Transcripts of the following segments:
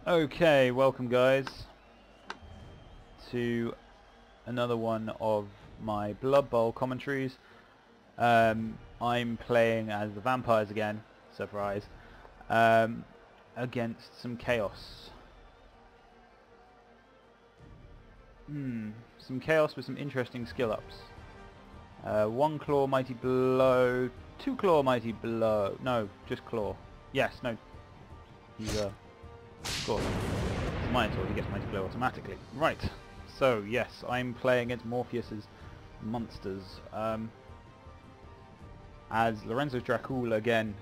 Okay, welcome guys to another one of my Blood Bowl commentaries. I'm playing as the vampires again, surprise, against some chaos. Some chaos with some interesting skill ups. One claw mighty blow, two claw mighty blow, no, just claw. Yes, no, he's of course, it's Minotaur, he gets mighty blow automatically. Right, so yes, I'm playing against Morpheus's monsters. As Lorenzo's Dracul again.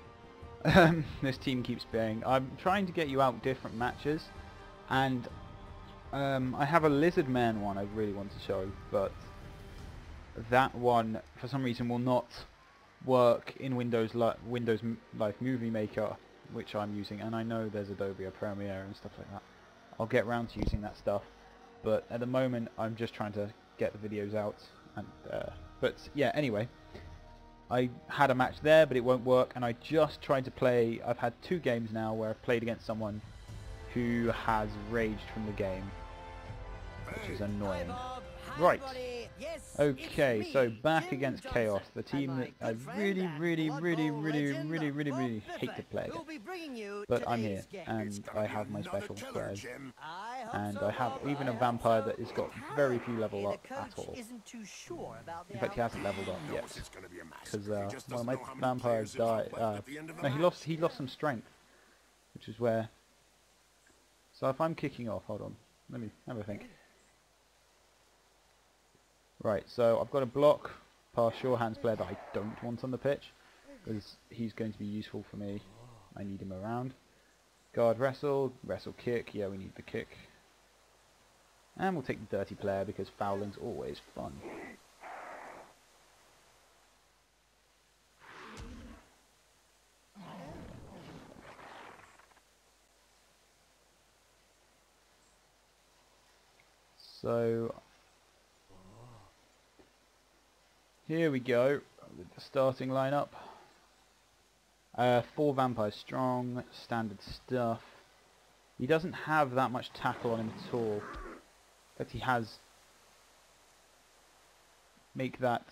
This team keeps being... I'm trying to get you out different matches, and I have a Lizard Man one I really want to show, but that one for some reason will not work in Windows Live Movie Maker, which I'm using, and I know there's Adobe Premiere and stuff like that. I'll get round to using that stuff, but at the moment I'm just trying to get the videos out. And but yeah, anyway, I had a match there, but it won't work, and I just tried to play. I've had 2 games now where I've played against someone who has raged from the game, which is annoying. Right. Okay, so back against Chaos, the team that I really hate to play against. But I'm here, and I have my special players, and I have even a vampire that has got very few level up at all. In fact, he hasn't leveled up yet, because one of my vampires died. No, he lost some strength, which is where. So if I'm kicking off, hold on, let me have a think. Right, so I've got a block past Sure Hands player that I don't want on the pitch, because he's going to be useful for me. I need him around. Guard wrestle, wrestle kick, yeah, we need the kick. And we'll take the dirty player because fouling's always fun. So here we go with the starting lineup. 4 vampires strong, standard stuff. He doesn't have that much tackle on him at all. But he has make that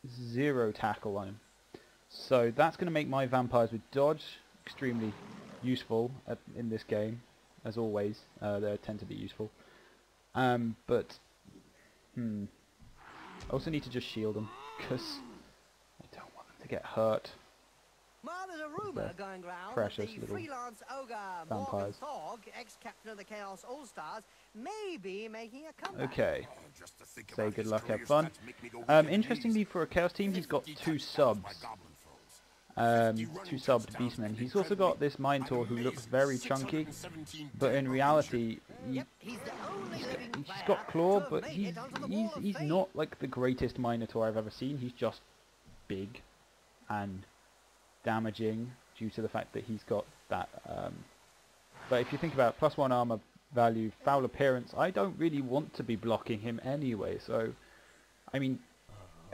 0 tackle on him. So that's going to make my vampires with dodge extremely useful in this game, as always. They tend to be useful. But I also need to just shield them, because I don't want them to get hurt. Well, there's a rumor going round Precious that the little freelance ogre vampires. Thog, ex-captain of the Chaos All-Stars, may be making a comeback. Okay. Say good luck, have fun. Interestingly, for a Chaos team, he's got 2 subs. 2 subbed beastmen. He's also got this Minotaur who looks very chunky, but in reality, he's got claw, but he's not like the greatest Minotaur I've ever seen. He's just big and damaging due to the fact that he's got that. But if you think about it, +1 armor value, foul appearance, I don't really want to be blocking him anyway. So, I mean,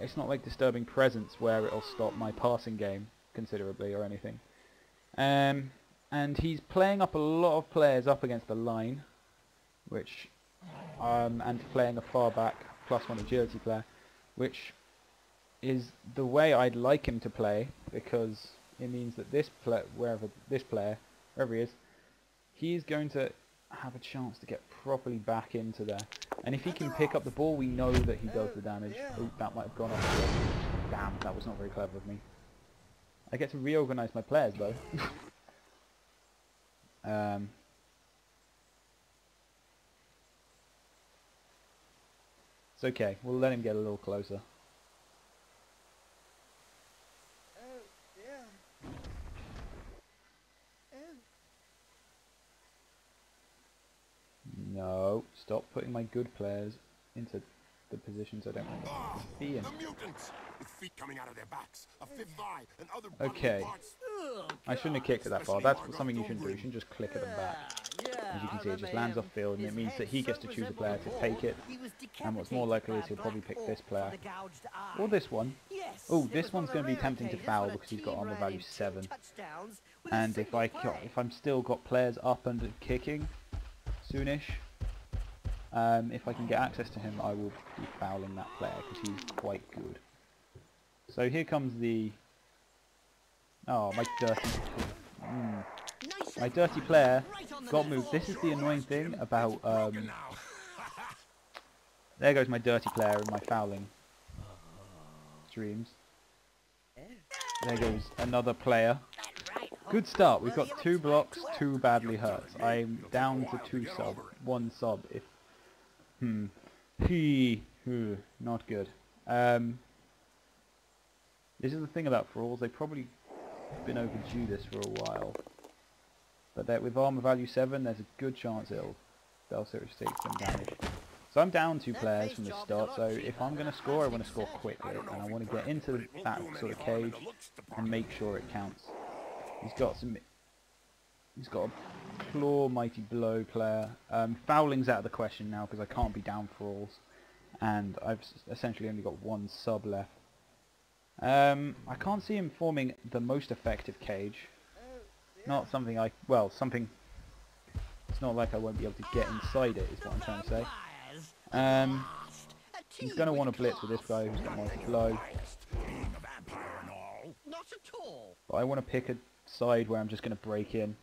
it's not like disturbing presence where it'll stop my passing game considerably or anything. And he's playing up a lot of players up against the line, which and playing a far back +1 agility player, which is the way I'd like him to play, because it means that this player, wherever he is, he's going to have a chance to get properly back into there. And if he can pick up the ball, we know that he does the damage. Oh, that might have gone off. Damn, that was not very clever of me. I get to reorganize my players though. It's okay, we'll let him get a little closer. No, stop putting my good players into the positions I don't want them to be in. The mutants with feet coming out of their backs, a 5th eye, and other okay. parts. I shouldn't have kicked it that far. That's something you shouldn't do. You shouldn't just click at them back. As you can see, it just lands off field, and it means that he gets to choose a player to take it. And what's more likely is he'll probably pick this player, or this one, Oh, this one's going to be tempting to foul because he's got armor value 7. And if I'm still got players up and kicking soonish, if I can get access to him, I will be fouling that player because he's quite good. So here comes the... Oh, my dirty... My dirty player got moved. This is the annoying thing about... There goes my dirty player in my fouling streams. There goes another player. Good start. We've got 2 blocks, 2 badly hurts. I'm down to 2 sub. 1 sub if... Not good. This is the thing about Thralls. They've probably been overdue this for a while. But that with armor value 7, there's a good chance they'll seriously take some damage. So I'm down 2 players from the start, so if I'm going to score, I want to score quickly, and I want to get into that sort of cage and make sure it counts. He's got a claw, mighty blow player. Fouling's out of the question now because I can't be down Thralls, and I've essentially only got 1 sub left. I can't see him forming the most effective cage. Not something something. It's not like I won't be able to get inside it, is what I'm trying to say. He's going to want to blitz with this guy who's got mighty blow. But I want to pick a side where I'm just going to break in.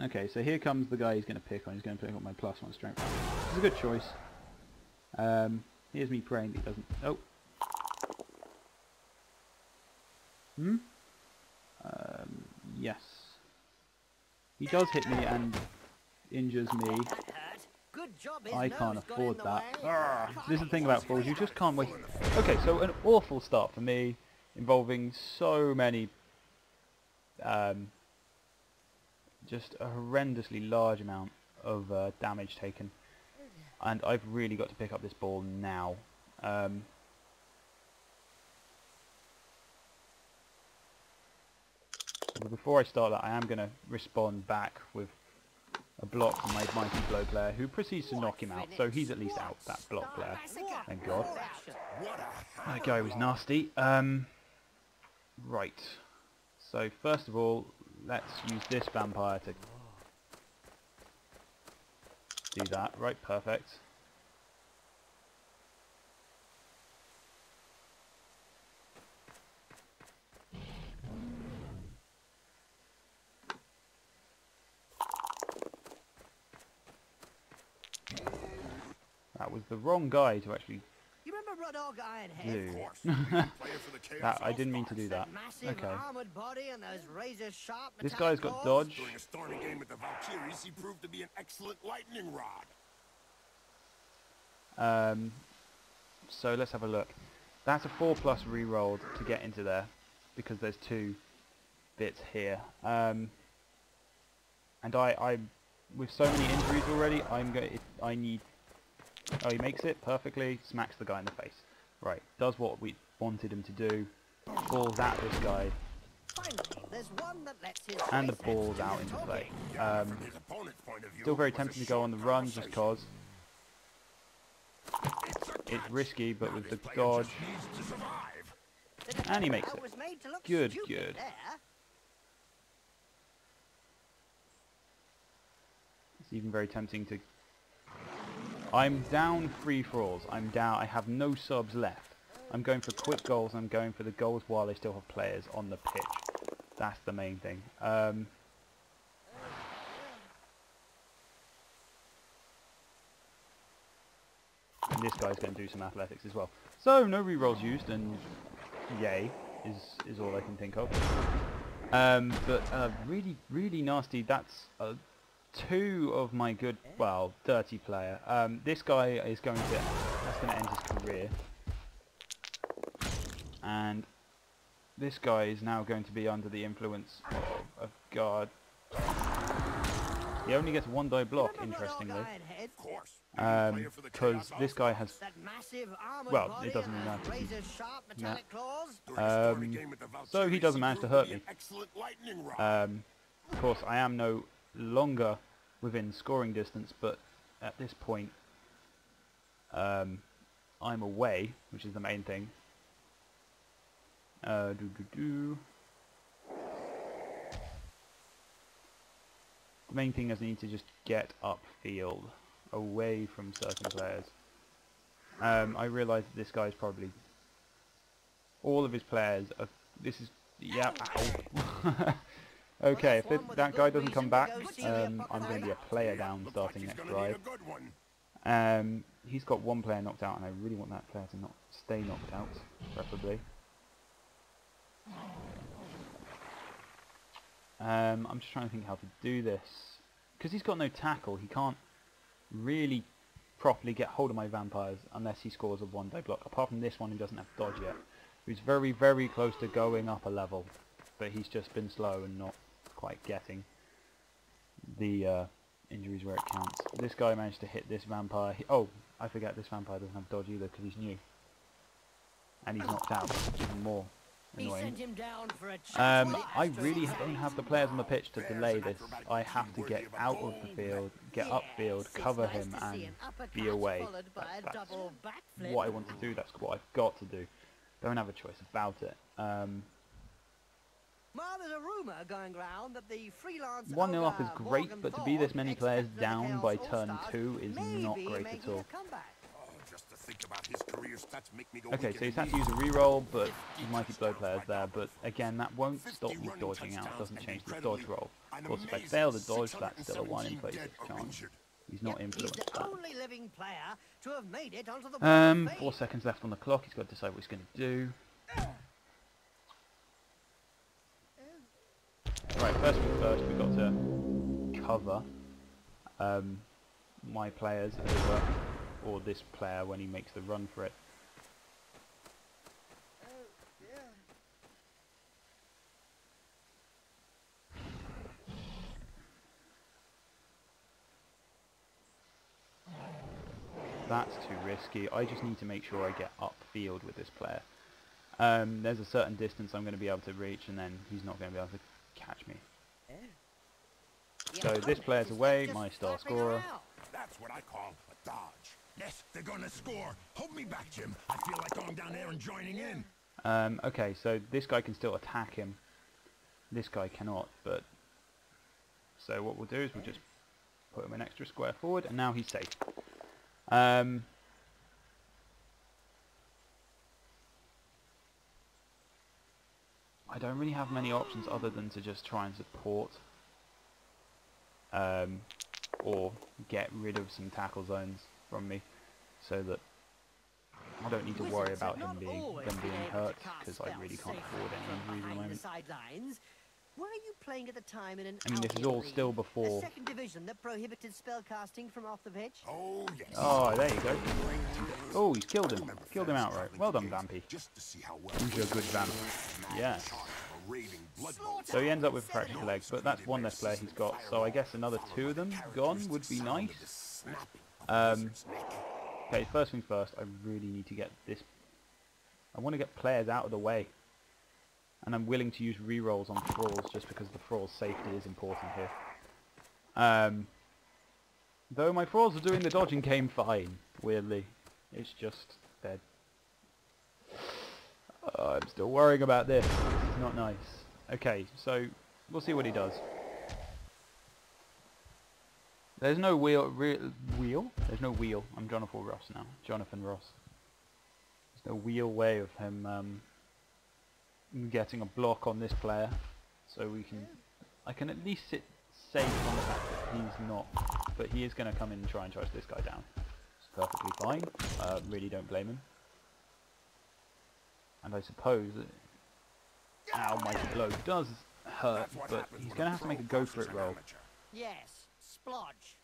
Okay, so here comes the guy he's going to pick on. He's going to pick up my +1 strength. It's a good choice. Here's me praying that he doesn't... Oh. Yes. He does hit me and injures me. I can't afford that. This is the thing about Thralls, you just can't wait. Okay, so an awful start for me, involving so many... just a horrendously large amount of damage taken. And I've really got to pick up this ball now. But before I start that, I am going to respond back with a block from my mighty blow player, who proceeds to knock him out. So he's at least out, that block player. Thank God. That guy was nasty. Right. So first of all, let's use this vampire to do that. Right, perfect. That was the wrong guy to actually do. That, I didn't mean to do that. Okay. This guy's got dodge. During a stormy game with the Valkyries, he proved to be an excellent lightning rod. So let's have a look. That's a 4+ rerolled to get into there because there's 2 bits here. And I with so many injuries already, I need. Oh, he makes it perfectly, smacks the guy in the face. Right, does what we wanted him to do, balls at this guy, and the ball's out into play. Still very tempting to go on the run just cause. It's risky, but with the dodge, and he makes it. Good, good. It's even very tempting to... I'm down 3 Thralls. I'm down. I have no subs left. I'm going for quick goals. I'm going for the goals while they still have players on the pitch. That's the main thing. And this guy's going to do some athletics as well. So no rerolls used, and yay is all I can think of. But really, really nasty. That's 2 of my good, well, dirty player. This guy is going to, that's going to end his career. And this guy is now going to be under the influence of guard. He only gets 1 die block, interestingly. Because this guy has, well, it doesn't matter. So he doesn't manage to hurt me. Of course, I am no longer within scoring distance, but at this point, I'm away, which is the main thing. The main thing is I need to just get upfield, away from certain players. I realise that this guy's probably... all of his players are... this is... yeah, ow. Okay, if that guy doesn't come back, I'm going to be a player down starting next drive. He's got one player knocked out, and I really want that player to not stay knocked out, preferably. I'm just trying to think how to do this. Because he's got no tackle, he can't really properly get hold of my vampires unless he scores a one-day block. Apart from this one who doesn't have dodge yet. Who's very, very close to going up a level. But he's just been slow and not quite getting the injuries where it counts. This guy managed to hit this vampire. Oh, I forget this vampire doesn't have dodge either because he's new. And he's knocked out, even more annoying. I really don't have the players on the pitch to delay this. I have to get out of the field, get upfield, cover him and be away. That's what I want to do, that's what I've got to do. Don't have a choice about it. Well, there's a rumour going round that the freelance 1-0 up is great, but to be this many players down by turn 2 is not great at all. Okay, so he's had to use a reroll, but he might be blow players there, but again, that won't stop me dodging out, doesn't change the dodge roll. Of course, if I fail the dodge, that's still a 1 in place chance. He's not influenced that. 4 seconds left on the clock, he's got to decide what he's going to do. Right, first things first, we've got to cover my players over, or this player when he makes the run for it. That's too risky. I just need to make sure I get upfield with this player. There's a certain distance I'm going to be able to reach, and then he's not going to be able to catch me. So this player's away, my star scorer. That's what I call a dodge. Yes, they're gonna score. Hold me back, Jim. I feel like going down there and joining in. Okay, so this guy can still attack him. This guy cannot, but... so what we'll do is we'll just put him an extra square forward, and now he's safe. I don't really have many options other than to just try and support. Or get rid of some tackle zones from me, so that I don't need to worry about them being hurt, because I really can't afford any injuries at the moment. Were you playing at the time in an I mean, this is all still before. second division that prohibited spellcasting from off the pitch? Oh, yes. Oh, there you go. Oh, he's killed him. Killed him outright. Well done, Vampy. Who's a good vamp? Yes. So he ends up with fractured legs, but that's one less player he's got, so I guess another 2 of them gone would be nice. Okay, first things first, I really need to get this... I want to get players out of the way. And I'm willing to use rerolls on thralls just because the thrall's safety is important here. Though my thralls are doing the dodging game fine, weirdly. It's just they're... I'm still worrying about this. This is not nice. Okay, so we'll see what he does. There's no wheel. There's no wheel. I'm Jonathan Ross now. Jonathan Ross. There's no wheel way of him getting a block on this player, so we can. I can at least sit safe on the fact that he's not, but he is going to come in and try and chase this guy down. It's perfectly fine. Really don't blame him. And I suppose that, ow, my blow does hurt, but he's going to have to make a go for it roll. Yes, splodge.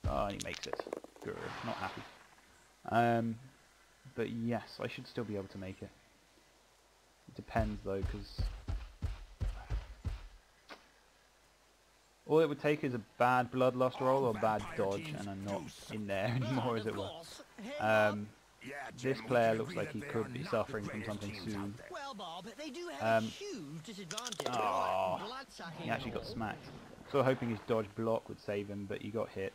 Oh, he makes it. Good, not happy. But yes, I should still be able to make it. It depends though, because all it would take is a bad bloodlust roll or bad dodge, and I'm not in there anymore, as it were. This player looks like he could be suffering from something soon. Oh, he actually got smacked. So hoping his dodge block would save him, but he got hit.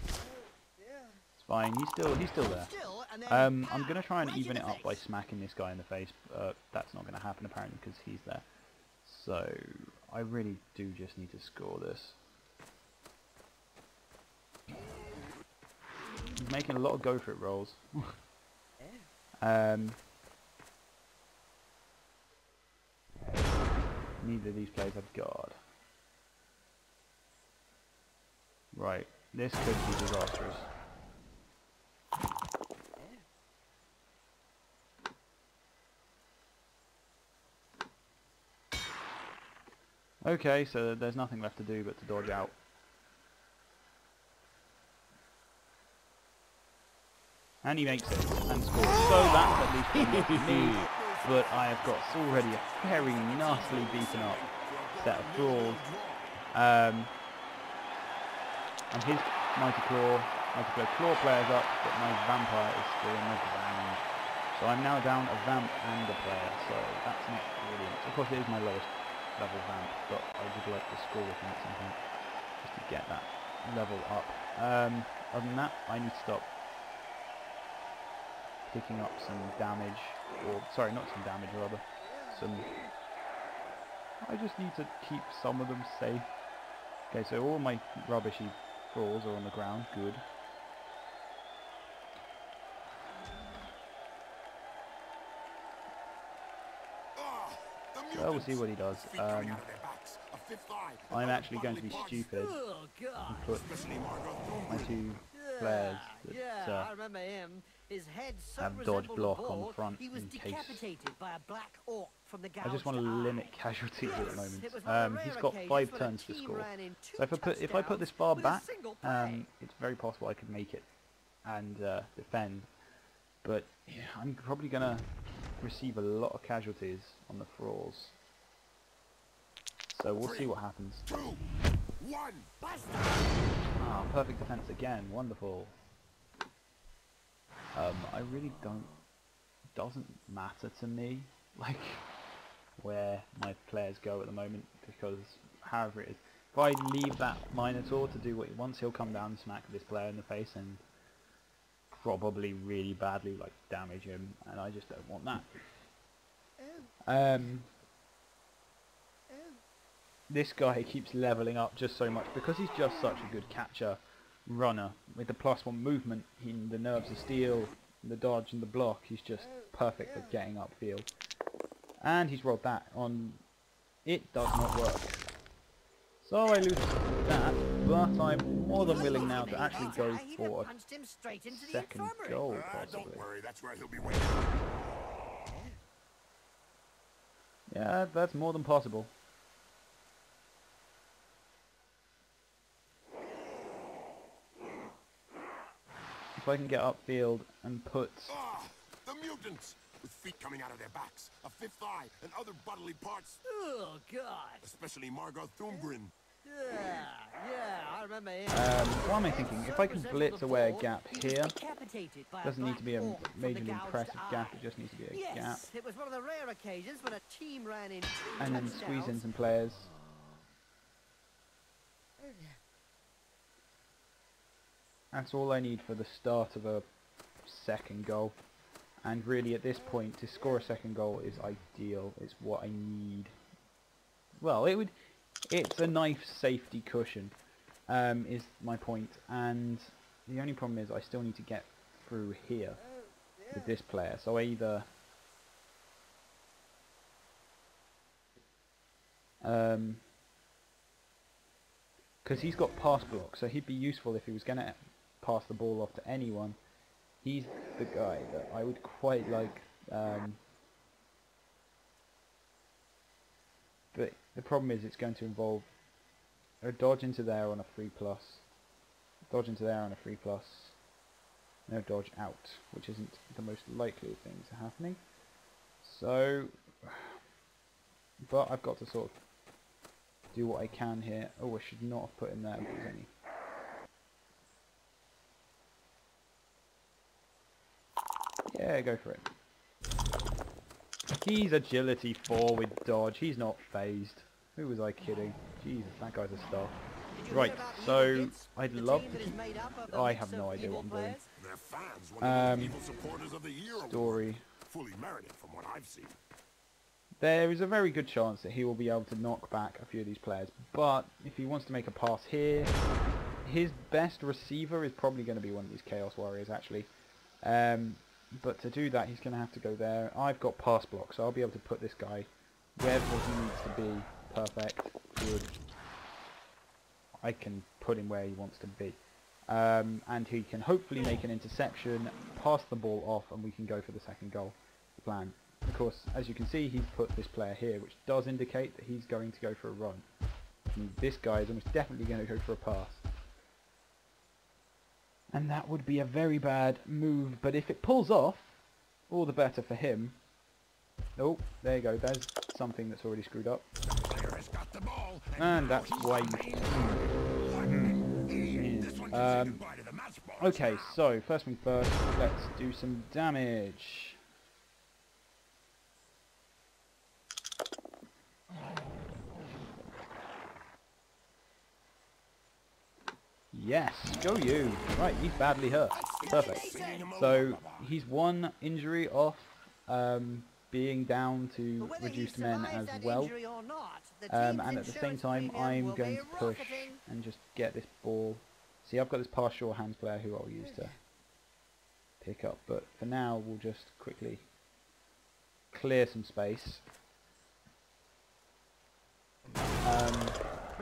It's fine. He's still there. I'm gonna try and even it up by smacking this guy in the face. That's not gonna happen apparently because he's there. So I really do just need to score this. He's making a lot of go for it rolls. Neither of these players have guard. Right, this could be disastrous. Okay, so there's nothing left to do but to dodge out. And he makes it and scores. So that's at least enough for me. But I have got already a very nastily beaten up set of thralls. And his Mighty Claw player's up, but my Vampire is still in the ground. So I'm now down a Vamp and a player, so that's not brilliant. Of course it is my lowest level Vamp, but I would like to score with him at some point, just to get that level up. Other than that, I need to stop picking up some damage, or sorry, not some damage, rather some. I just need to keep some of them safe. Okay, so all my rubbishy thralls are on the ground. Good. So we'll see what he does. I'm actually going to be stupid and put my two players that I remember him. His head so have dodge block on ball, front he was in case. decapitated by a black orc from the I just want to gouged limit eye. casualties at the moment. It was one of the He's rare got 5 occasions when a turns to team score. ran in So if I put this far touchdowns back, with a single play. it's very possible I could make it and defend. But yeah, I'm probably going to receive a lot of casualties on the thralls. So we'll see what happens. 2, 1, Ah, perfect defense again. Wonderful. I really doesn't matter to me, like, where my players go at the moment, because however it is, if I leave that Minotaur to do what he wants, he'll come down and smack this player in the face and probably really badly, like, damage him, and I just don't want that. This guy keeps leveling up just so much because he's just such a good catcher runner with the +1 movement in the nerves of steel, the dodge and the block. He's just perfect at getting upfield, and he's rolled that on. It does not work, so I lose that, but I'm more than willing now to actually go for a second goal possibly. don't worry, that's where he'll be waiting. Yeah, that's more than possible. If I can get upfield and put... The mutants! With feet coming out of their backs, a 5th eye, and other bodily parts. Oh, God. Especially Margot Thumgrin. Yeah, I remember him. What am I thinking? If I can blitz away a gap here, doesn't need to be a majorly impressive gap, it just needs to be a gap. It was one of the rare occasions when a team ran in 2 And then touchdowns. squeeze in some players. That's all I need for the start of a second goal. And really at this point, to score a second goal is ideal. It's what I need. Well, it's a nice safety cushion, is my point. And the only problem is I still need to get through here with this player. So I either... because he's got pass block, so he'd be useful if he was going to pass the ball off to anyone. He's the guy that I would quite like, but the problem is it's going to involve a dodge into there on a 3+, dodge into there on a 3+, no dodge out, which isn't the most likely of things happening. So, but I've got to sort of do what I can here. Oh, I should not have put in there if there's any. Yeah, go for it. He's agility 4 with dodge. He's not phased. Who was I kidding? Jesus, that guy's a star. Right, so I'd love to keep... I have no idea what I'm doing. Their fans, one of the evil supporters of the year Story. award. Fully merited from what I've seen. There is a very good chance that he will be able to knock back a few of these players, but if he wants to make a pass here, his best receiver is probably going to be one of these Chaos Warriors, actually. But to do that, he's going to have to go there. I've got pass block, so I'll be able to put this guy wherever he needs to be. Perfect. Good. I can put him where he wants to be. And he can hopefully make an interception, pass the ball off, and we can go for the second goal. Plan. Of course, as you can see, he's put this player here, which does indicate that he's going to go for a run. And this guy is almost definitely going to go for a pass. And that would be a very bad move, but if it pulls off, all the better for him. Oh, there you go, there's something that's already screwed up. And that's why you... okay, so first thing first, let's do some damage. Yes, go you. Right, he's badly hurt. Perfect. So he's one injury off being down to reduced men as well. And at the same time, I'm going to push and just get this ball. See, I've got this pass short hands player who I'll use to pick up. But for now, we'll just quickly clear some space.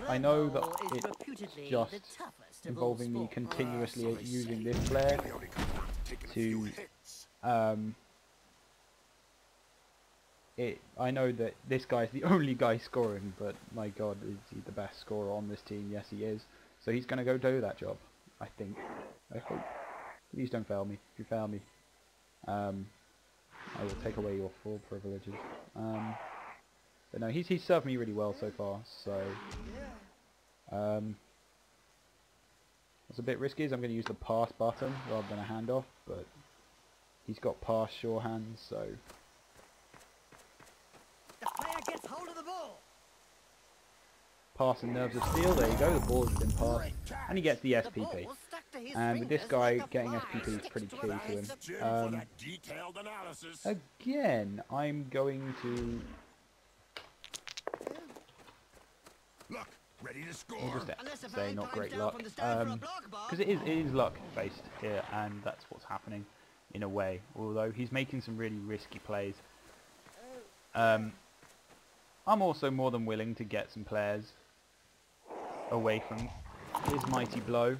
I know that it's just involving me continuously using this player to I know that this guy's the only guy scoring, but my god, is he the best scorer on this team? Yes, he is. So he's going to go do that job, I think. I hope. Please don't fail me. If you fail me, I will take away your full privileges. But no, he's served me really well so far, so... what's a bit risky is I'm going to use the pass button rather than a handoff, but he's got pass sure hands, so... The player gets hold of the ball. Pass and nerves of steel, there you go, the ball has been passed, and he gets the SPP. And with this guy, getting SPP is pretty key to him. Again, I'm going to... Look, ready to score. I'll just say not great luck, because it is luck based here, and that's what's happening in a way. Although he's making some really risky plays. I'm also more than willing to get some players away from his mighty blow,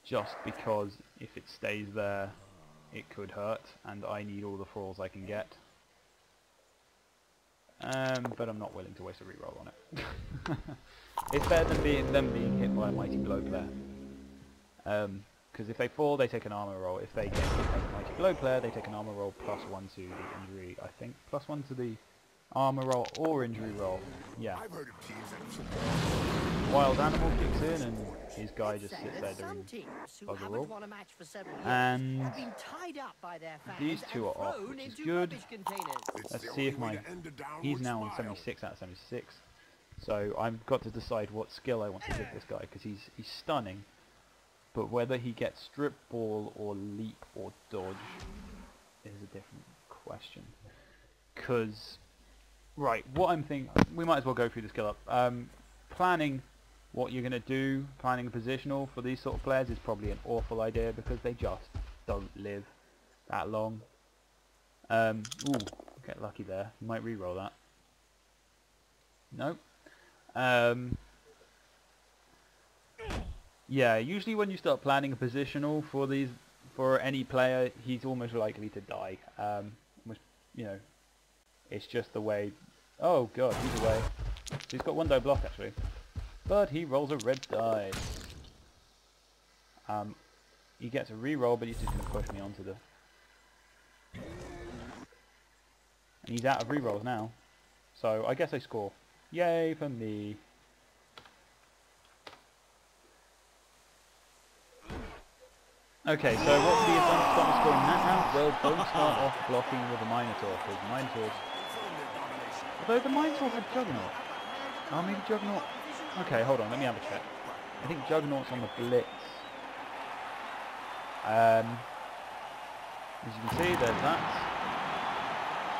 just because if it stays there, it could hurt, and I need all the falls I can get. But I'm not willing to waste a reroll on it. It's better than them being hit by a mighty blow player. Because if they fall, they take an armor roll. If they get hit by a mighty blow player, they take an armor roll +1 to the injury. I think +1 to the armor roll or injury roll. Yeah. Wild animal kicks in, and his guy just sits there doing bugger all. And these two are off, which is good. Let's see if he's now on 76 out of 76. So I've got to decide what skill I want to give this guy, because he's stunning. But whether he gets strip ball or leap or dodge is a different question. Because, right, what I'm thinking, we might as well go through the skill up. Planning what you're going to do, planning a positional for these sort of players is probably an awful idea, because they just don't live that long. Ooh, get lucky there. You might re-roll that. Nope. Yeah, usually when you start planning a positional for any player, he's almost likely to die. You know, it's just the way. Oh god, he's away. He's got one die block actually, but he rolls a red die. He gets a re-roll, but he's just going to push me onto the. And he's out of re-rolls now, so I guess I score. Yay for me. Okay, so what would be a fun to start scoring that round? Well, don't start off blocking with a Minotaur, because Minotaurs... Although the Minotaur had Juggernaut. Oh, maybe Juggernaut... Okay, hold on, let me have a check. I think Juggernaut's on the blitz. As you can see, there's that.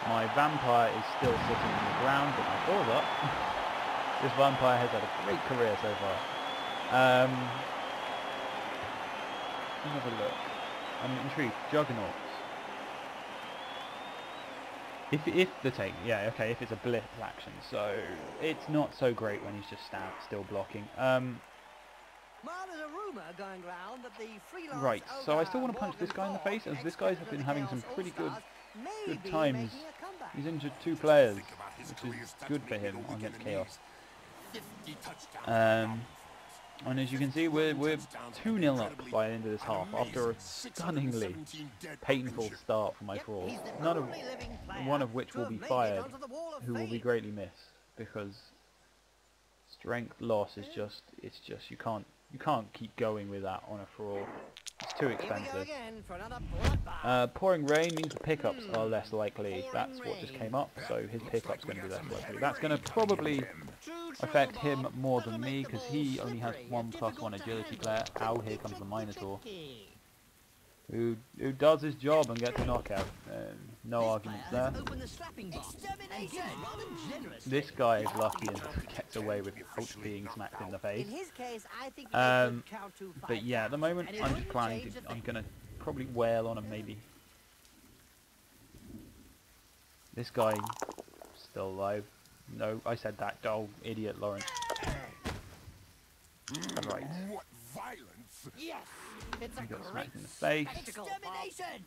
My vampire is still sitting on the ground, but my ball's up. This vampire has had a great career so far. Let me have a look. I'm intrigued. Juggernauts. If the take, yeah, okay, if it's a blitz action, so it's not so great when he's just still blocking. Well, there's a rumor going around that the freelance Right, so I still want to punch this guy in the face, as this guy's been having some pretty good times. He's injured 2 players, which is good for him against Chaos. And as you can see, we're 2-0 up by the end of this half, after a stunningly painful start for my Thrall. One of which will be fired, who will be greatly missed, because strength loss is just, you can't keep going with that on a Thrall. It's too expensive. Pouring rain means the pickups are less likely. That's what just came up, so his pickup's going to be less likely. That's going to probably affect him more than me, because he only has 1+1 agility player. Ow, here comes the Minotaur, who does his job and gets a knockout. No arguments there. This guy is lucky and gets away without being smacked in the face. But yeah, at the moment I'm just planning to, I'm gonna probably wail on him maybe. This guy still alive. No, I said that. Oh, idiot, Lawrence. Right. What violence! Yes, it's a Got smacked in the face. extermination.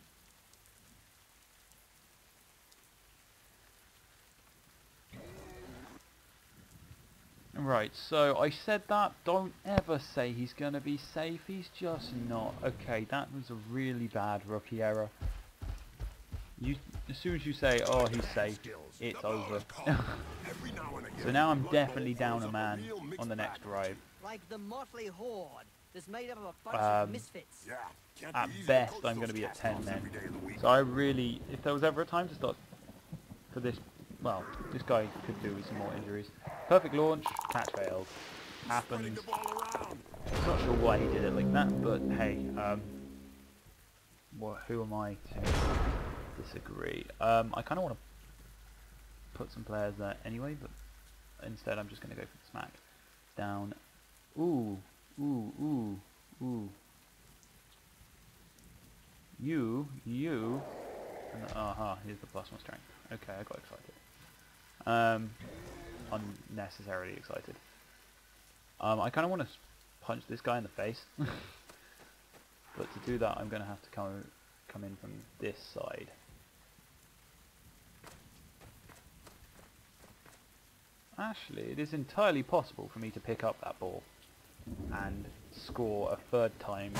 Right, so I said that. Don't ever say he's going to be safe. He's just not. Okay, that was a really bad rookie error. As soon as you say, oh, he's safe, it's over. So now I'm definitely down a man on the next drive. Like the motley horde that's made up of a bunch of misfits. At best, I'm going to be at 10 men. So I really, if there was ever a time to start for this, well, this guy could do with some more injuries. Perfect launch, catch failed. Happens. Not sure why he did it like that, but hey, who am I to disagree? I kind of want to put some players there anyway, but instead I'm just going to go for the smack. Down. Ooh. You. And here's the +1 strength. Okay, I got excited. Unnecessarily excited. I kind of want to punch this guy in the face. But to do that, I'm going to have to come in from this side. Actually, it is entirely possible for me to pick up that ball and score a third time.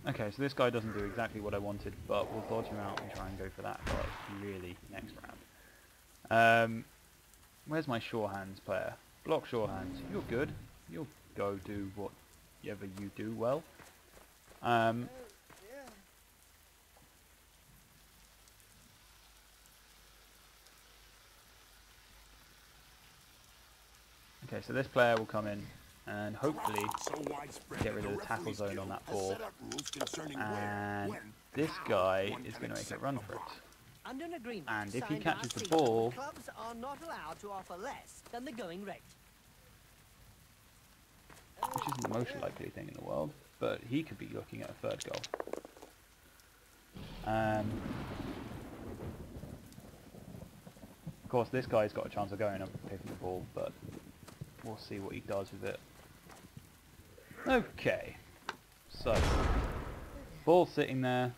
Okay, so this guy doesn't do exactly what I wanted, but we'll dodge him out and try and go for that guy really next round. Where's my sure hands player? Block sure hands. You're good. You'll go do whatever you do well. Okay, so this player will come in and hopefully get rid of the tackle zone on that ball. And this guy is going to make a run for it. And if he catches the ball, clubs are not allowed to offer less than the going rate. Which isn't the most likely thing in the world, but he could be looking at a third goal. Of course, this guy's got a chance of going up and picking the ball, but we'll see what he does with it. Okay, so ball sitting there.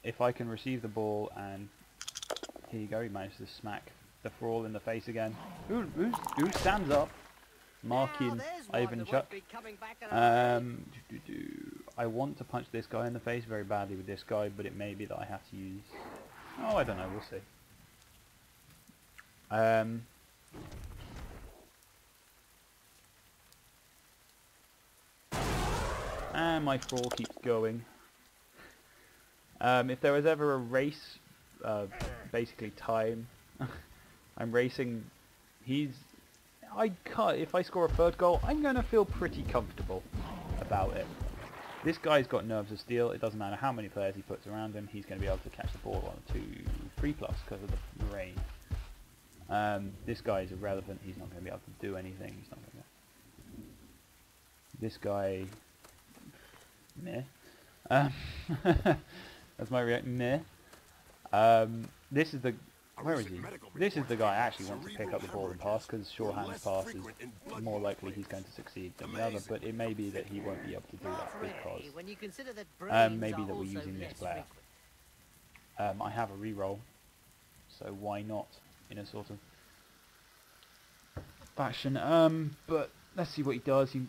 If I can receive the ball, and here you go, he managed to smack the Thrall in the face again. Who stands up? Marking Ivanchuk. I want to punch this guy in the face very badly with this guy, but it may be that I have to use... Oh, I don't know, we'll see. And my Thrall keeps going. If there was ever a race basically time. I'm racing. I can't. If I score a third goal, I'm going to feel pretty comfortable about it. This guy's got nerves of steel. It doesn't matter how many players he puts around him. He's going to be able to catch the ball on 2-3+ because of the rain. This guy is irrelevant. He's not going to be able to do anything. He's not going to. This guy, meh. That's my reaction. Meh. This is the. Where is he? This is the guy I actually wants to pick up the ball and pass, because sure hands pass is more likely he's going to succeed than the other, but it may be that he won't be able to do that because maybe that we're using this player. I have a reroll, so why not in a sort of fashion. But let's see what he does. He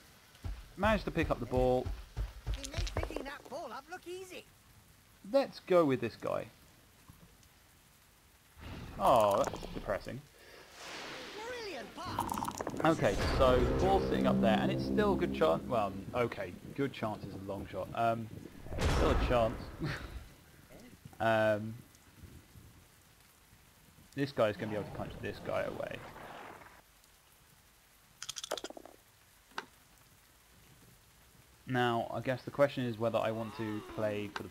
managed to pick up the ball. He makes picking that ball up look easy. Let's go with this guy. Oh, that's depressing. Brilliant pass. Okay, so the ball's sitting up there, and it's still a good chance. Well, okay, good chance is a long shot. Still a chance. This guy's going to be able to punch this guy away. Now, I guess the question is whether I want to play for the...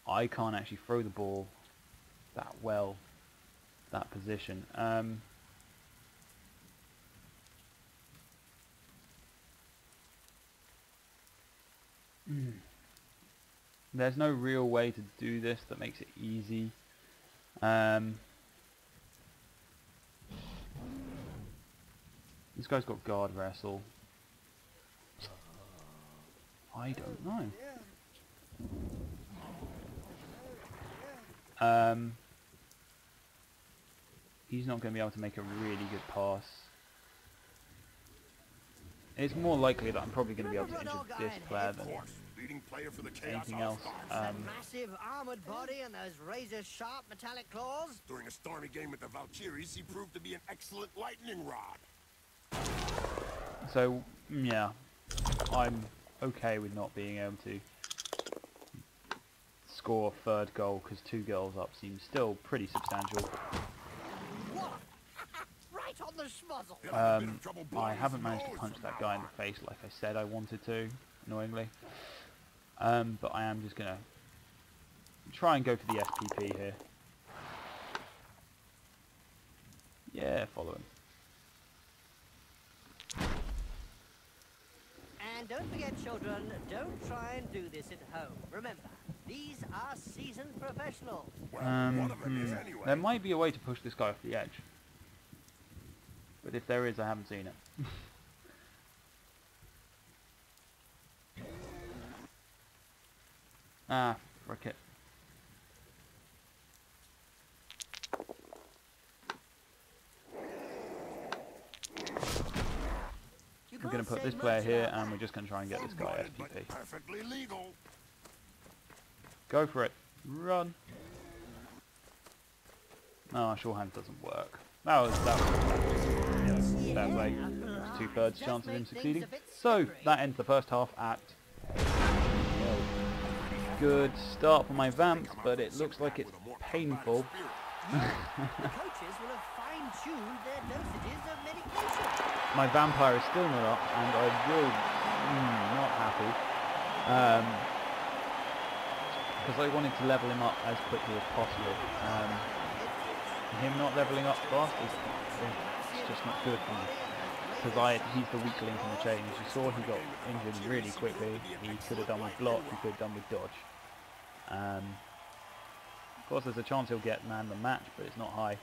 I can't actually throw the ball that well, that position. There's no real way to do this that makes it easy. This guy's got guard wrestle. I don't know. He's not going to be able to make a really good pass. It's more likely that I'm probably going to be able to injure this player than anything else. Massive armored body and those razor-sharp metallic claws. During a stormy game with the Valkyries, he proved to be an excellent lightning rod. So, yeah, I'm okay with not being able to score a third goal, because 2 goals up seems still pretty substantial. What? Right on the schmuzzle. I haven't managed to punch that guy in the face like I said I wanted to, annoyingly. But I am just going to try and go for the SPP here. Yeah, follow him. And don't forget, children, don't try and do this at home. Remember, these are seasoned professionals. There might be a way to push this guy off the edge. But if there is, I haven't seen it. Ah, frick it. We're going to put this player here, and we're just going to try and get this guy SPP. Perfectly legal. Go for it. Run. Oh, sure hand doesn't work. That was yes, fair play. 2/3 chance of him succeeding. So that ends the first half at 0. Good start for my vamp, but it looks like it's painful. The coaches will have fine-tuned their dosages of medication. My vampire is still not up, and I will not happy. Because I wanted to level him up as quickly as possible. Him not leveling up fast is just not good for me. Because he's the weak link in the chain. As you saw, he got injured really quickly. He could have done with block, he could have done with dodge. Of course, there's a chance he'll get man the match, but it's not high.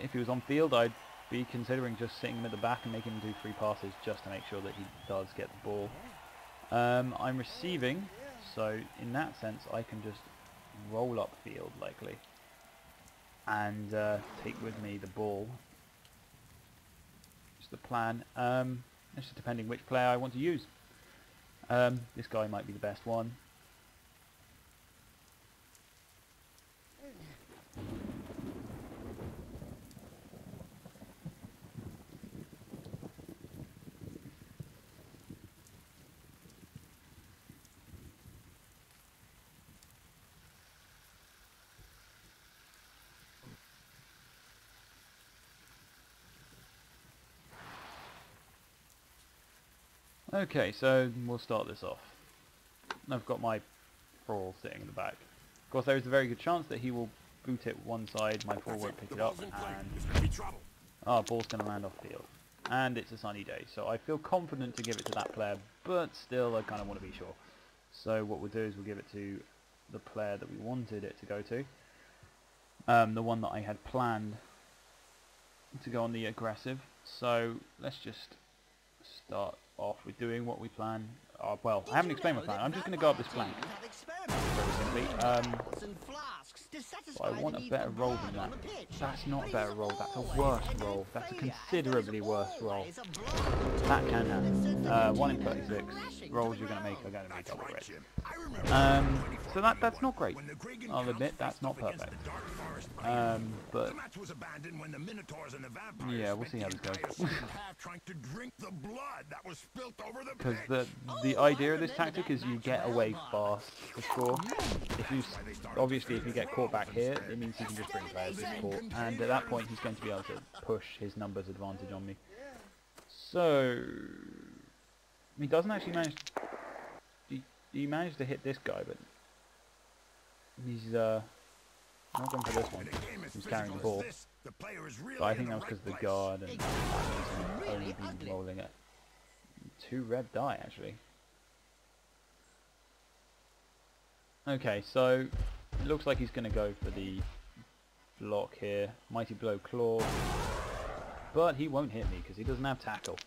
If he was on field, I'd be considering just sitting him at the back and making him do 3 passes just to make sure that he does get the ball. I'm receiving, so in that sense I can just roll up field likely and take with me the ball. Just the plan. It's just depending which player I want to use. This guy might be the best one. Okay, so we'll start this off. I've got my Brawl sitting in the back. Of course, there is a very good chance that he will boot it one side, my Brawl won't pick it up, and our ball's going to land off field. And it's a sunny day, so I feel confident to give it to that player, but still I kind of want to be sure. So what we'll do is we'll give it to the player that we wanted it to go to. The one that I had planned to go on the aggressive. So let's just start off with doing what we plan. Well, I haven't explained my plan. I'm just going to go up this flank. Very simply. But I want a better roll than that. That's not a better roll. That's a worse roll. That's a considerably worse roll. That can happen. 1 in 36 rolls you're going to make are going to be double red. So that's not great. I'll admit that's not perfect. But yeah, we'll see how this goes. Because the idea of this tactic is you get away fast to score. Obviously if you get caught back here, it means he can just bring players to support, and at that point he's going to be able to push his numbers advantage on me. So he doesn't actually manage. He managed to hit this guy, but he's not going for this one. He's carrying the ball. But I think that was because of the guard and he's only been rolling it. 2 red die actually. Okay, so it looks like he's going to go for the block here. Mighty Blow Claw. But he won't hit me because he doesn't have tackle.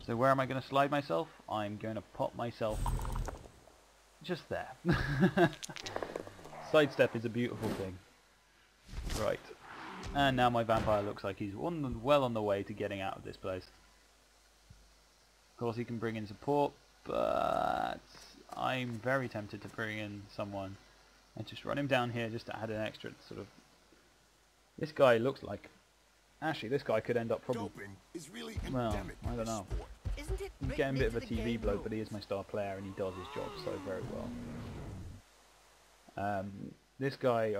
So where am I going to slide myself? I'm going to pop myself just there. Sidestep is a beautiful thing. Right. And now my vampire looks like he's well on the way to getting out of this place. Of course he can bring in support, but I'm very tempted to bring in someone and just run him down here just to add an extra sort of... This guy looks like... Actually, this guy could end up probably... Well, I don't know. He's getting a bit of a TV blow, but he is my star player and he does his job so very well. This guy...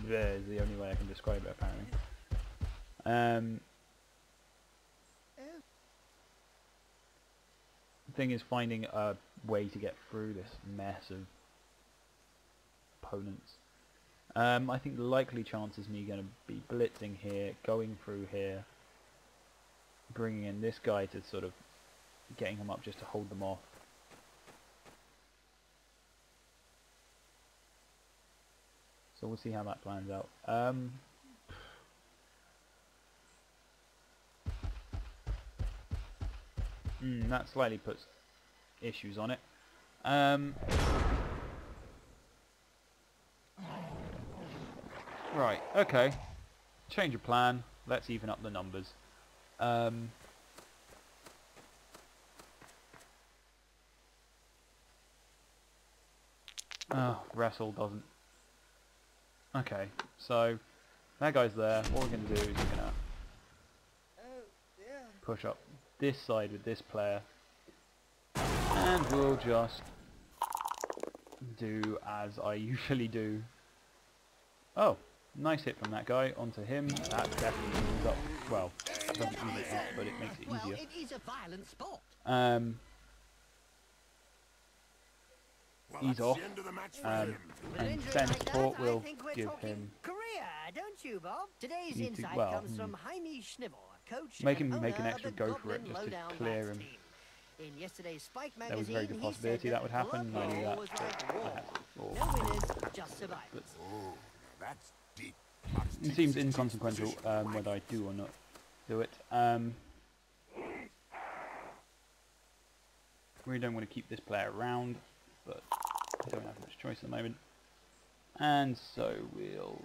is the only way I can describe it, apparently. The thing is finding a way to get through this mess of opponents. I think the likely chance is me going to be blitzing here, going through here, bringing in this guy to sort of getting him up just to hold them off. So we'll see how that plans out. That slightly puts issues on it. Right, okay. Change of plan. Let's even up the numbers. Wrestle doesn't. Okay, so that guy's there. What we're going to do is we're going to push up this side with this player, and we'll just do as I usually do. Oh, nice hit from that guy onto him. That definitely moves up. Well, it doesn't ease it up, but it makes it easier. It is a violent sport. He's off, and then support will give him. Career, don't you, Bob? Today's insight comes from Jaime Schnivel, coach. Make him make an extra go for it just to clear him. In yesterday's Spike There was a magazine, very good possibility that would happen. I knew that. No winners, just survivors. That's deep. It seems inconsequential whether I do or not do it. We don't want to keep this player around, but I don't have much choice at the moment. And so we'll...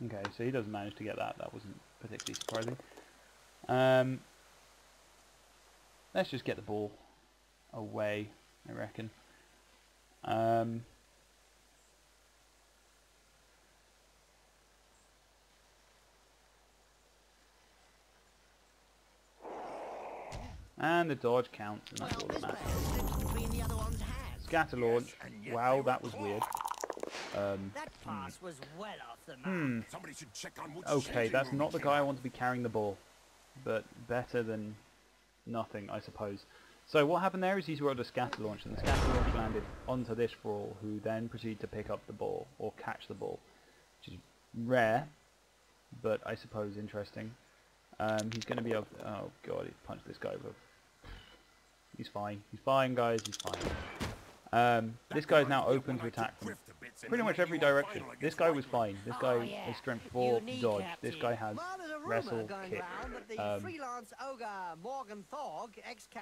Okay, so he doesn't manage to get that. That wasn't particularly surprising. Let's just get the ball away, I reckon. And the dodge counts, and that's all that matters. scatter launch. Wow, that was weird. That pass was well off the mark. Somebody should check on which Okay, changing that's room not he the came guy I out want to be carrying the ball. But better than nothing, I suppose. So what happened there is he's rolled a scatter launch, and the scatter launch landed onto this Brawl, who then proceeded to pick up the ball, or catch the ball. Which is rare, but I suppose interesting. He's going to be able to, oh god, he punched this guy over. He's fine. He's fine, guys, he's fine. This guy's now open to attack from pretty much every direction. This guy was fine. This guy has strength 4, dodge. This guy has wrestle, kick.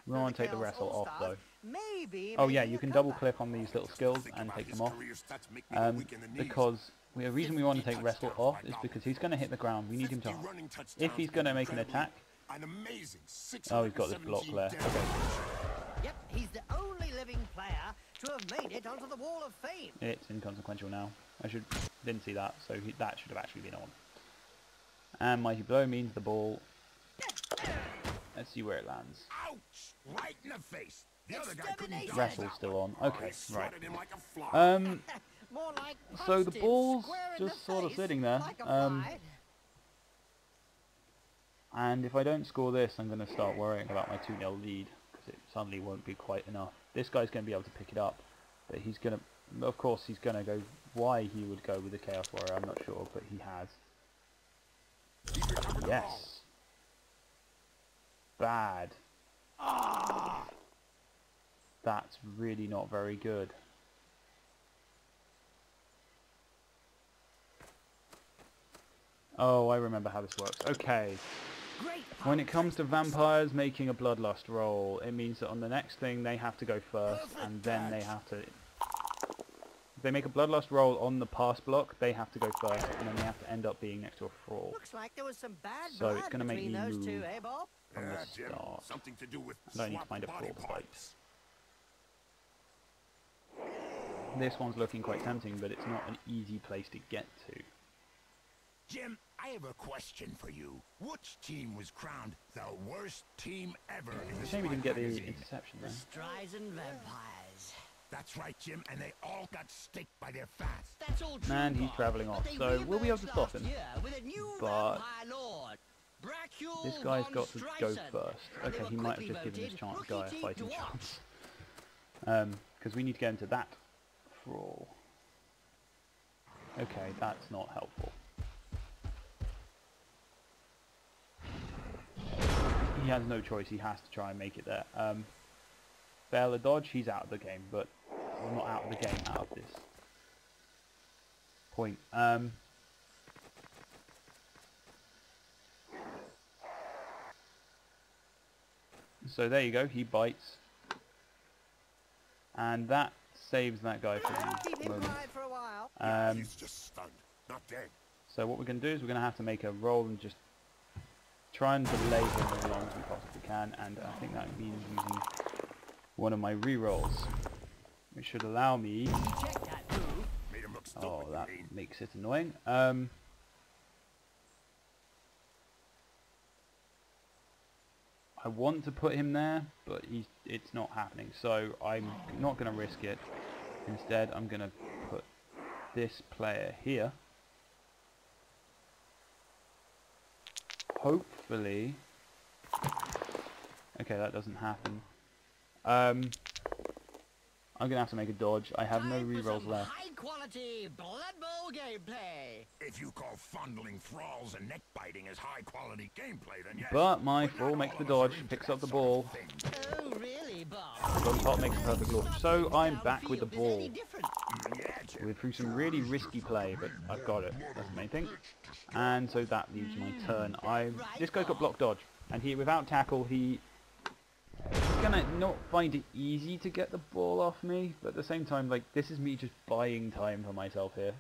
We want to take the wrestle off though. Oh yeah, you can double click on these little skills and take them off. Because the reason we want to take wrestle off is because he's going to hit the ground. We need him to, if he's going to make an attack. Oh, he's got this block there. Okay. Yep, he's the only living player to have made it onto the Wall of Fame. It's inconsequential now. Didn't see that, so that should have actually been on. And Mighty Blow means the ball. Let's see where it lands. Ouch! Right in the face. The other guy couldn't Wrestle's still on. Okay, right. More like So the punched it ball's square in just the sort of face sitting there. like a fly. And if I don't score this, I'm going to start worrying about my 2-0 lead, because it suddenly won't be quite enough. This guy's going to be able to pick it up, but he's going to, of course, he's going to go, why he would go with the Chaos Warrior, I'm not sure, but he has. Yes. Bad. That's really not very good. Oh, I remember how this works. Okay. When it comes to vampires making a bloodlust roll, it means that on the next thing they have to go first, and then they have to... If they make a bloodlust roll on the pass block, they have to go first, and then they have to end up being next to a Thrall. Looks like there was some bad So it's going to make between me those move two, eh, Bob? from the start. Something to do with I don't need to find a Thrall to fight. This one's looking quite tempting, but it's not an easy place to get to. Jim, I have a question for you. Which team was crowned the worst team ever in the Shame we didn't get the magazine? interception there. Streisand vampires. That's right, Jim, and they all got staked by their fans. That's all true, And he's Bob. travelling off, But they so we'll be able to reemerged stop him. last year with a new But vampire lord, Bracul this guy's von got to go Streisand. first. They Okay, were he might have quickly just given his voted guy a rookie fighting team to chance. Because we need to get into that Thrall. Okay, that's not helpful. He has no choice, he has to try and make it there. Fail a dodge, he's out of the game, but well, not out of the game, out of this point. So there you go, he bites. And that saves that guy for Keep the him moment. quiet for a while. He's just stunned, not dead. So what we're going to do is we're going to have to make a roll and just try and delay him as long as we possibly can, and I think that means using one of my re-rolls, which should allow me... Check that move. Made him look stupid, Oh, you that mean? makes it annoying. I want to put him there, but it's not happening, so I'm not going to risk it. Instead, I'm going to put this player here. Hopefully... Okay, that doesn't happen. I'm going to have to make a dodge. I have no Time for rerolls some left. high-quality Blood Bowl gameplay. If you call fondling thralls and neck biting as high quality gameplay, then yes. But my not Thrall makes all the of us are dodge, into picks that up the sort of ball. thing. Oh, really, Bob? On top makes a perfect launch. So I'm back with the Downfield is ball. any different. Yeah, Jim. We're through some really risky play, but I've got it. That's the main thing. And so that leaves my turn. This guy's got block dodge, and he, without tackle, he's gonna not find it easy to get the ball off me, but at the same time, like, this is me just buying time for myself here.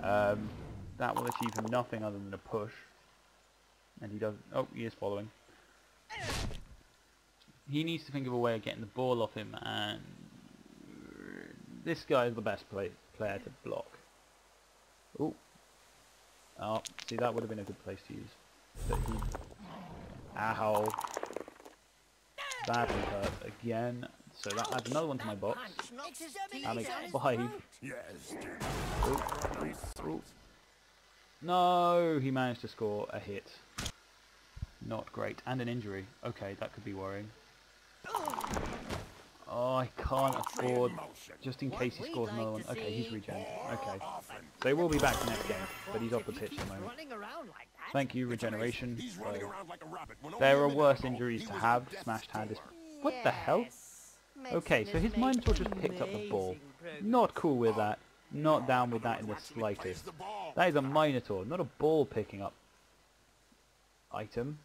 That will achieve him nothing other than a push. And he does... Oh, he is following. He needs to think of a way of getting the ball off him, and this guy is the best player to block. Oh. Oh, see, that would have been a good place to use. But he... Ow. Badly hurt again. So that adds another one to my box. That makes Exterminate 5. Yes, Jim. Ooh. No, he managed to score a hit. Not great. And an injury. Okay, that could be worrying. Oh, I can't afford, just in case he scores another one. Okay, he's regen. Okay. So he will be back next game, but he's off the pitch at the moment. Thank you, regeneration. He's running around like a rabbit. When There only are a minute worse ago, injuries he to was have. the Smashed hand is... Yes. What the hell? Okay, so his Minotaur just picked up the ball. Not cool with that. Not down with that in the slightest. That is a Minotaur, not a ball picking up item.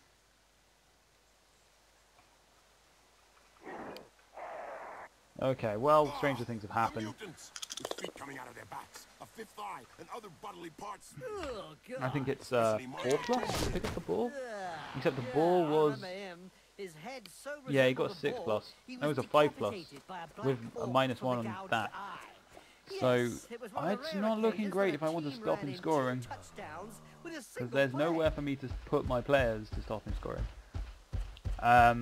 Okay, well, stranger things have happened. Mutants with feet coming out of their backs, a fifth eye, and other bodily parts. Oh, God. I think it's 4+ to pick up the ball. Except the ball was... His head so Yeah, he got a resembled 6+. ball, he That was a 5+ decapitated by black with a orc -1 from on the gouged that. eye. So, Yes, it was one of the it's rare not looking occasions great when if a I want to team stop ran him in scoring. 2 touchdowns with a Because single there's play. nowhere for me to put my players to stop him scoring. I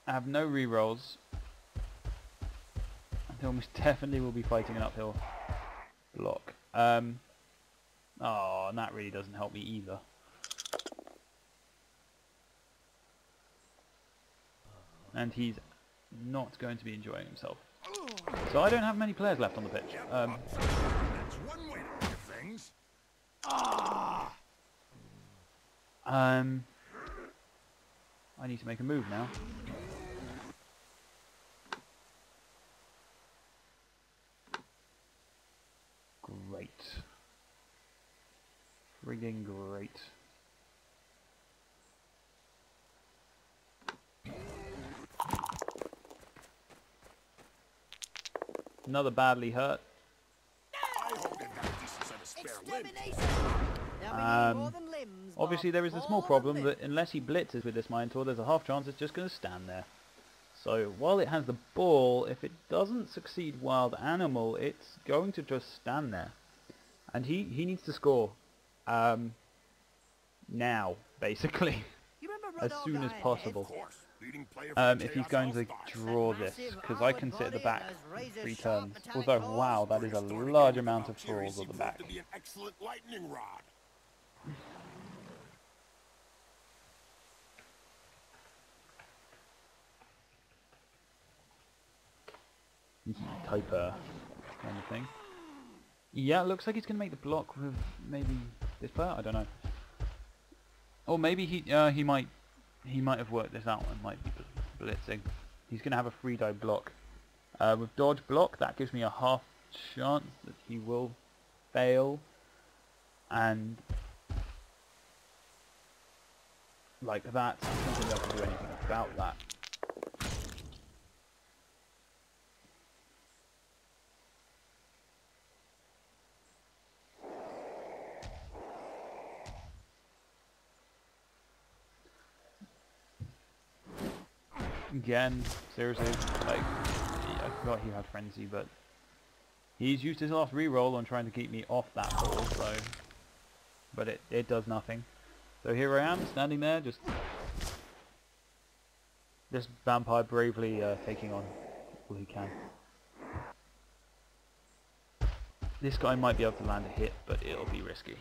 have no rerolls. I almost definitely will be fighting an uphill block. Oh, and that really doesn't help me either. And he's not going to be enjoying himself. So I don't have many players left on the pitch. That's one way to look at things. I need to make a move now. Great. Friggin' great. Another badly hurt. I hope they've got a decent set of spare limbs. Extermination. Now we need more than limbs, Obviously Bob. there is a small More than problem limbs. that unless he blitzes with this Minotaur, there's a half chance it's just going to stand there. So while it has the ball, if it doesn't succeed wild animal, it's going to just stand there. And he needs to score. Now, basically. You remember As Rodolphe soon as Ironhead? possible. Leading player for the If he's Chaos going to All-Stars. draw this, because I can sit at the back razor 3 sharp turns. metallic Although, claws. wow, that is a Starting large with amount of Valkyrie thralls at the proved back. to be an excellent lightning rod. Typer kind of thing. Yeah, it looks like he's going to make the block with maybe this player. I don't know. Or maybe he might have worked this out and might be blitzing. He's going to have a 3-die block. With dodge block, that gives me a half chance that he will fail. And like that, I don't think I can do anything about that. Again, seriously, like, I forgot he had frenzy, but he's used his last reroll on trying to keep me off that ball, so, but it does nothing. So here I am, standing there, just this vampire bravely taking on all he can. This guy might be able to land a hit, but it'll be risky.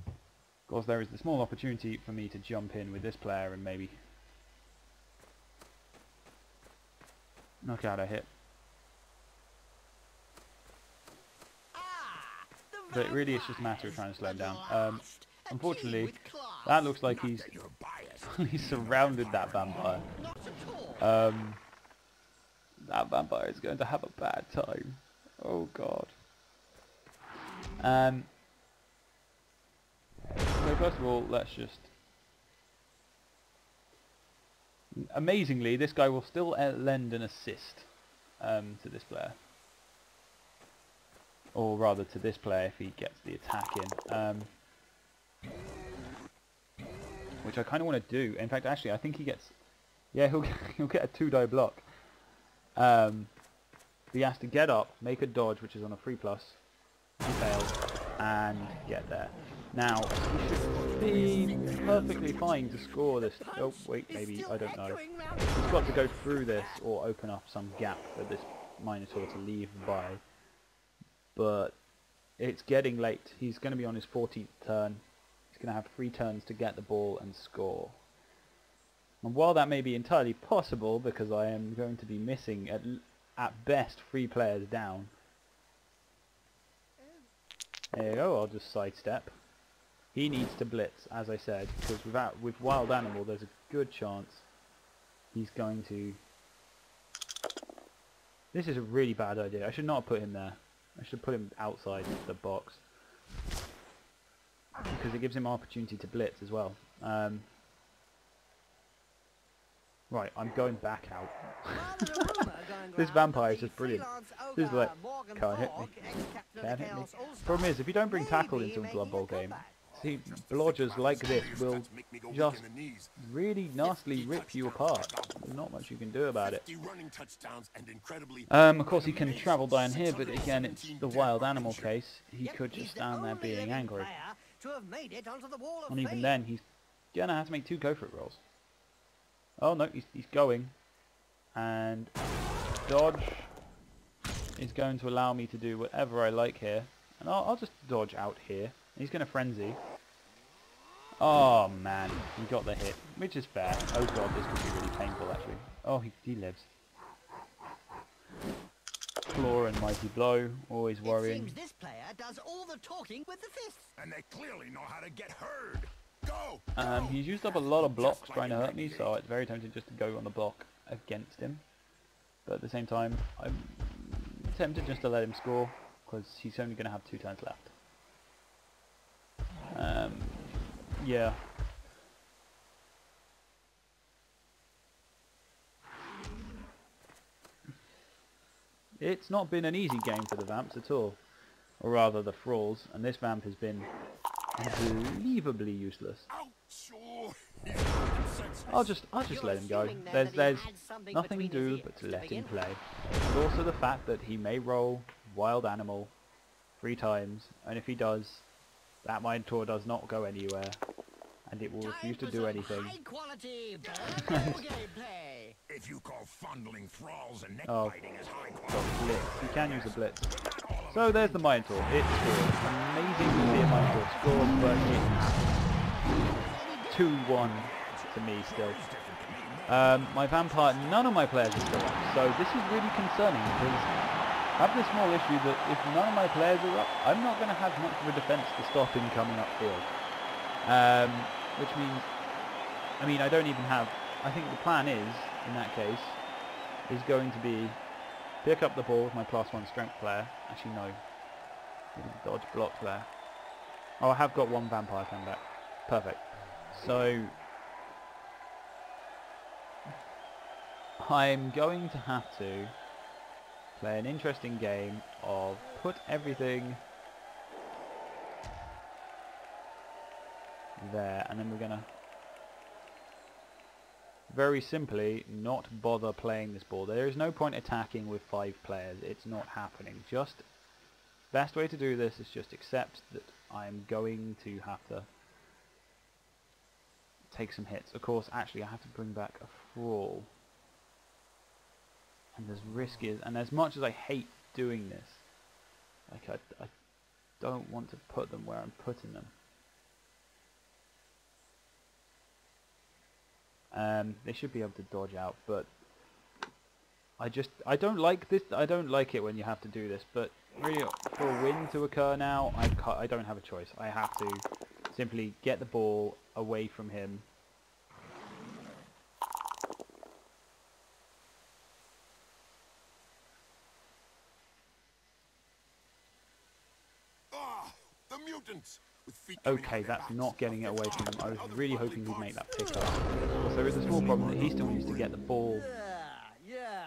Of course, there is the small opportunity for me to jump in with this player and maybe knock out a hit. But really it's just a matter of trying to slow him down. Unfortunately, that looks like he's he's surrounded that vampire. That vampire is going to have a bad time. Oh god. So first of all, let's just... Amazingly, this guy will still lend an assist to this player. Or rather to this player if he gets the attack in. Which I kind of want to do. In fact, actually, I think he gets... Yeah, he'll get a 2-die block. He has to get up, make a dodge, which is on a 3+. He fails, and get there. Now, he should be perfectly fine to score this. Oh, wait, maybe, I don't know. He's got to go through this or open up some gap for this Minotaur to leave by. But it's getting late. He's going to be on his 14th turn. He's going to have 3 turns to get the ball and score. And while that may be entirely possible, because I am going to be missing at best 3 players down. There you go, I'll just sidestep. He needs to blitz, as I said, because with Wild Animal there's a good chance he's going to... This is a really bad idea. I should not have put him there. I should put him outside the box. Because it gives him opportunity to blitz as well. Right, I'm going back out. This vampire is just brilliant. This is like, can't hit me. Can't hit me. Problem is, if you don't bring tackle into a Blood Bowl game, see, blodgers like this will just really nastily rip you apart. There's not much you can do about it. Of course he can travel down here, but again it's the Wild Animal case. He could just stand there being angry. And even then he's gonna have to make 2 go for it rolls. Oh no, he's going. And dodge is going to allow me to do whatever I like here. And I'll just dodge out here. He's going to frenzy. Oh man, he got the hit, which is fair. Oh god, this could be really painful actually. Oh, he lives. Claw and Mighty Blow, always worrying. It seems this player does all the talking with the fists. And they clearly know how to get heard. Go! He's used up a lot of blocks trying to hurt me, so it's very tempting just to go on the block against him. But at the same time, I'm tempted just to let him score, because he's only going to have 2 turns left. Yeah. It's not been an easy game for the Vamps at all. Or rather, the Thralls, and this Vamp has been unbelievably useless. I'll just let him go. There's nothing to do but to let him play. And also the fact that he may roll Wild Animal 3 times, and if he does, that Minotaur does not go anywhere, and it will refuse to do anything. If you call fondling thralls and neck biting as high quality, blitz. You can use a blitz. So there's the Minotaur. It scores. Amazing to see a Minotaur score, but it's 2-1 to me still. My Vampire, none of my players are still up, so this is really concerning because I have this small issue that if none of my players are up, I'm not going to have much of a defense to stop him coming upfield. Which means, I mean, I don't even have, I think the plan is, in that case, is going to be pick up the ball with my +1 strength player. Actually, no. Dodge block player. Oh, I have got 1 vampire coming back. Perfect. So, I'm going to have to play an interesting game of put everything there, and then we're going to very simply not bother playing this ball. There is no point attacking with 5 players. It's not happening. Just best way to do this is just accept that I'm going to have to take some hits. Of course, actually I have to bring back a Thrall. And as risky as, and as much as I hate doing this, like I don't want to put them where I'm putting them. They should be able to dodge out, but I don't like this. I don't like it when you have to do this. But really, for a win to occur now, I don't have a choice. I have to simply get the ball away from him. the mutants! Okay, that's not getting it away from him. I was really hoping he'd make that pick up. So there is a small problem that he still needs to get the ball.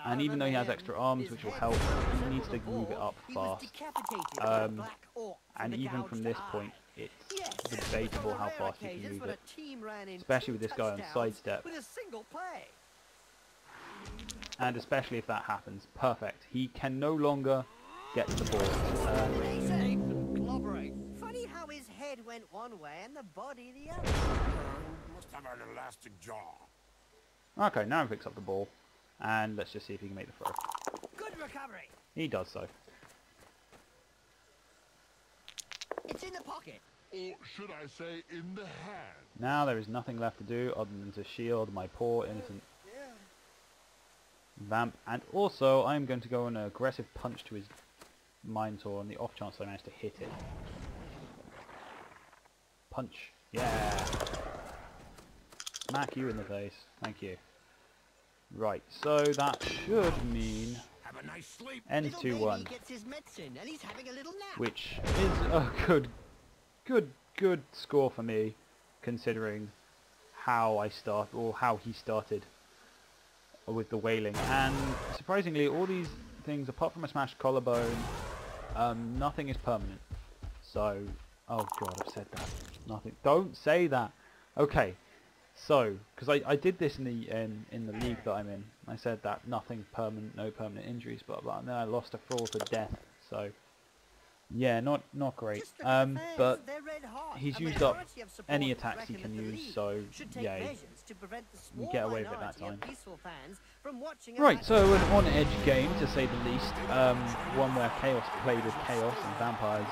And even though he has extra arms, which will help, he needs to move it up fast. And even from this point, it's debatable how fast he can move it. Especially with this guy on sidestep. And especially if that happens. Perfect. He can no longer get to the ball. went one way and the body the other. Must have an elastic jaw. Okay, now he picks up the ball. And let's just see if he can make the throw. Good recovery. He does so. It's in the pocket. Or should I say in the hand? Now there is nothing left to do other than to shield my poor innocent vamp. And also I'm going to go on an aggressive punch to his Minotaur on the off chance I manage to hit it. Punch. Yeah. Smack you in the face. Thank you. Right, so that should mean Have a nice sleep. ends Little 2-1, baby gets his medicine and he's having a little nap. which is a good score for me, considering how I start or how he started with the wailing. And surprisingly, all these things, apart from a smashed collarbone, nothing is permanent. So, oh god, I've said that. Nothing. Don't say that. Okay. So, because I did this in the league that I'm in, I said that nothing permanent, no permanent injuries, blah blah, and then I lost a fraud to death. So, yeah, not great. Just look at the But fans, they're red hot. he's A used up majority of supporters any attacks he reckon can that the use, league so should take yeah, measures to prevent the small get away with it that minority of time. peaceful fans from watching a Right, match. so an on-edge game to say the least. One where Chaos played as Chaos and Vampires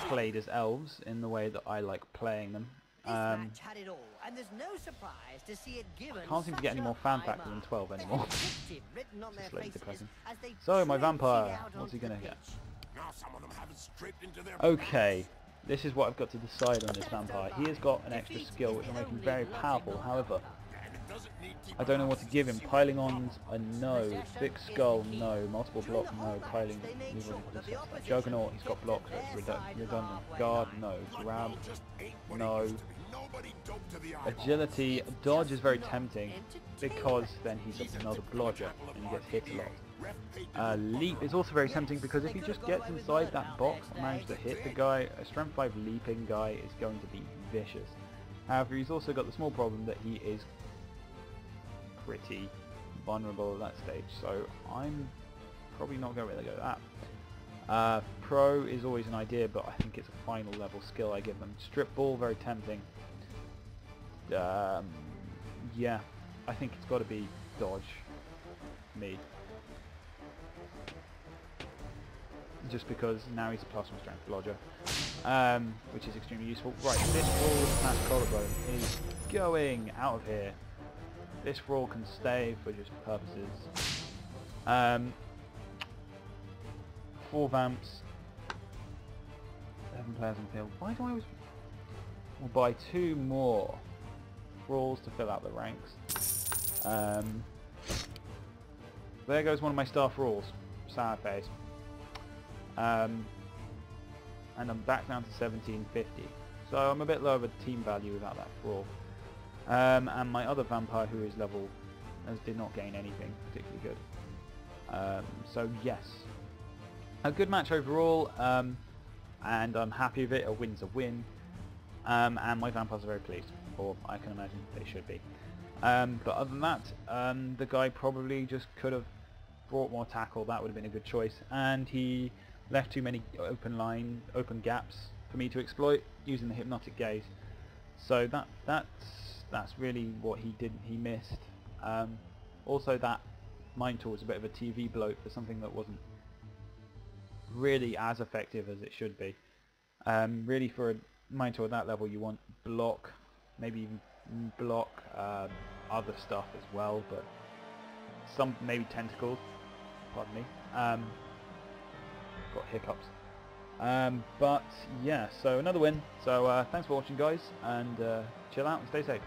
played as Elves in the way that I like playing them. This match had it all, and there's no surprise to see it given. Can't seem to get any such a more fan high factor than mark. 12 They had anymore. victim written on their Slightly faces depressing. as they So, my traipsed vampire, out what's he onto gonna the get? pitch. Now some of them have it straight into their Okay, this is what I've got to decide on this vampire. He has got an extra skill which will make him very powerful, however, I don't know what to give him. Piling on's a no, thick skull no, multiple block no, piling Juggernaut, he's got blocks, so it's redundant. Guard no, grab no. Agility, dodge is very tempting because then he's another blodger and he gets hit a lot. Leap is also very tempting because if he just gets inside that box and manages to hit the guy, a strength 5 leaping guy is going to be vicious. However, he's also got the small problem that he is pretty vulnerable at that stage, so I'm probably not going to really go with that. Pro is always an idea, but I think it's a final level skill I give them. Strip ball, very tempting. Yeah, I think it's got to be dodge me. Just because now he's a +1 strength blodger, which is extremely useful. Right, this roll with smash collarbone is going out of here. This roll can stay for just purposes. 4 vamps, 11 players on the field. Why do I always... We'll buy 2 more rolls to fill out the ranks. There goes one of my staff rolls. Sad face. And I'm back down to 1750. So I'm a bit low of a team value without that roll. And my other vampire, who is level, did not gain anything particularly good. So yes, a good match overall, and I'm happy with it. A win's a win, and my vampires are very pleased, or I can imagine they should be. But other than that, the guy probably just could have brought more tackle. That would have been a good choice, and he left too many open gaps for me to exploit using the hypnotic gaze. So that's really what he missed. Also, that Minotaur was a bit of a TV bloat for something that wasn't really as effective as it should be. Really, for a Minotaur at that level, you want block, maybe even block other stuff as well, but maybe tentacles. Pardon me. Got hiccups. But yeah, so another win. So thanks for watching, guys, and chill out and stay safe.